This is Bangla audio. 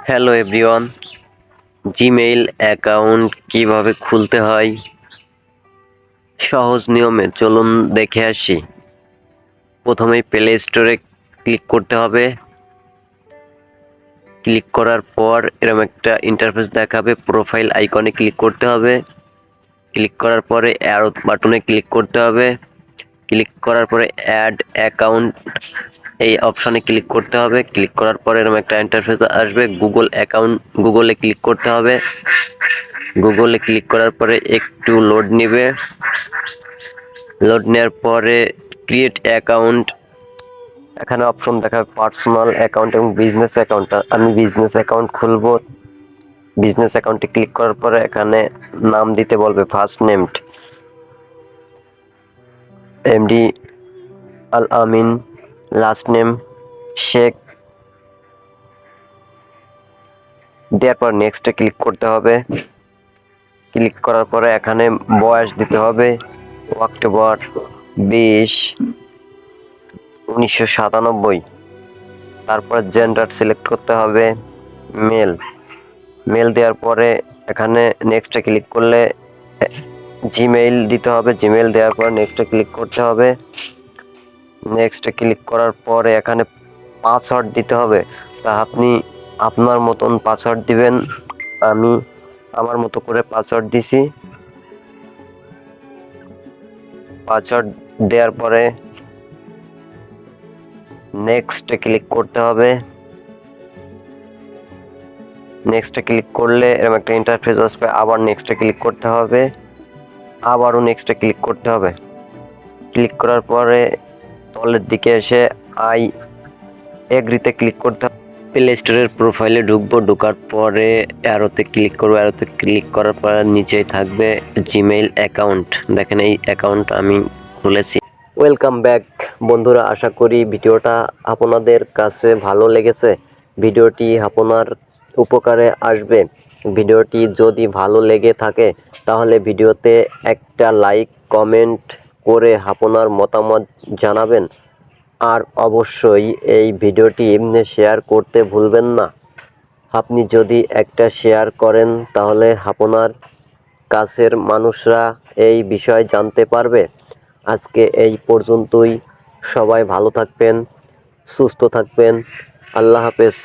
হ্যালো এভরিওয়ান, জিমেইল অ্যাকাউন্ট কিভাবে খুলতে হয় সহজ নিয়মে চলুন দেখে আসি। প্রথমেই প্লে স্টোরে ক্লিক করতে হবে। ক্লিক করার পর এরকম একটা ইন্টারফেস দেখাবে, প্রোফাইল আইকনে ক্লিক করতে হবে। ক্লিক করার পরে অ্যারো বাটনে ক্লিক করতে হবে। ক্লিক করার পরে অ্যাড অ্যাকাউন্ট এই অপশানে ক্লিক করতে হবে। ক্লিক করার পরে এরকম একটা ইন্টারফেস আসবে, গুগলে ক্লিক করতে হবে। গুগলে ক্লিক করার পরে একটু লোড নেবে। লোড নেওয়ার পরে ক্রিয়েট অ্যাকাউন্ট, এখানে অপশন দেখাবে পার্সোনাল অ্যাকাউন্ট এবং বিজনেস অ্যাকাউন্ট। আমি বিজনেস অ্যাকাউন্ট খুলবো। বিজনেস অ্যাকাউন্টে ক্লিক করার পরে এখানে নাম দিতে বলবে, ফার্স্ট নেম এমডি আল আমিন, লাস্ট নেম শেখ। দেওয়ার পর নেক্সটে ক্লিক করতে হবে। ক্লিক করার পরে এখানে বয়স দিতে হবে অক্টোবর 20, 1997। তারপর জেন্ডার সিলেক্ট করতে হবে মেল। মেল দেওয়ার পরে এখানে নেক্সটে ক্লিক করলে জিমেইল দিতে হবে। জিমেইল দেওয়ার পর নেক্সটে ক্লিক করতে হবে। নেক্সটে ক্লিক করার পরে এখানে পাসওয়ার্ড দিতে হবে। তা আপনি আপনার মতন পাসওয়ার্ড দিবেন। আমি আমার মতো করে পাসওয়ার্ড দিছি। পাসওয়ার্ড দেওয়ার পরে নেক্সটে ক্লিক করতে হবে। নেক্সটে ক্লিক করলে এরকম একটা ইন্টারফেস আসবে, আবার নেক্সটে ক্লিক করতে হবে, আবারও নেক্সটে ক্লিক করতে হবে। ক্লিক করার পরে তলের দিকে এসে আই এগ্রিতে ক্লিক করতে হবে। প্লে স্টোরের প্রোফাইলে ঢুকবো। ঢোকার পরে অ্যারোতে ক্লিক করবো। অ্যারোতে ক্লিক করার পরে নিচেই থাকবে জিমেইল অ্যাকাউন্ট। দেখেন এই অ্যাকাউন্ট আমি খুলেছি। ওয়েলকাম ব্যাক বন্ধুরা, আশা করি ভিডিওটা আপনাদের কাছে ভালো লেগেছে। ভিডিওটি আপনার উপকারে আসবে। ভিডিওটি যদি ভালো লেগে থাকে তাহলে ভিডিওতে একটা লাইক কমেন্ট করে আপনার মতামত জানাবেন। আর অবশ্যই এই ভিডিওটি শেয়ার করতে ভুলবেন না। আপনি যদি একটা শেয়ার করেন তাহলে আপনার কাছের মানুষরা এই বিষয় জানতে পারবে। আজকে এই পর্যন্তই। সবাই ভালো থাকবেন, সুস্থ থাকবেন। আল্লাহ হাফেজ।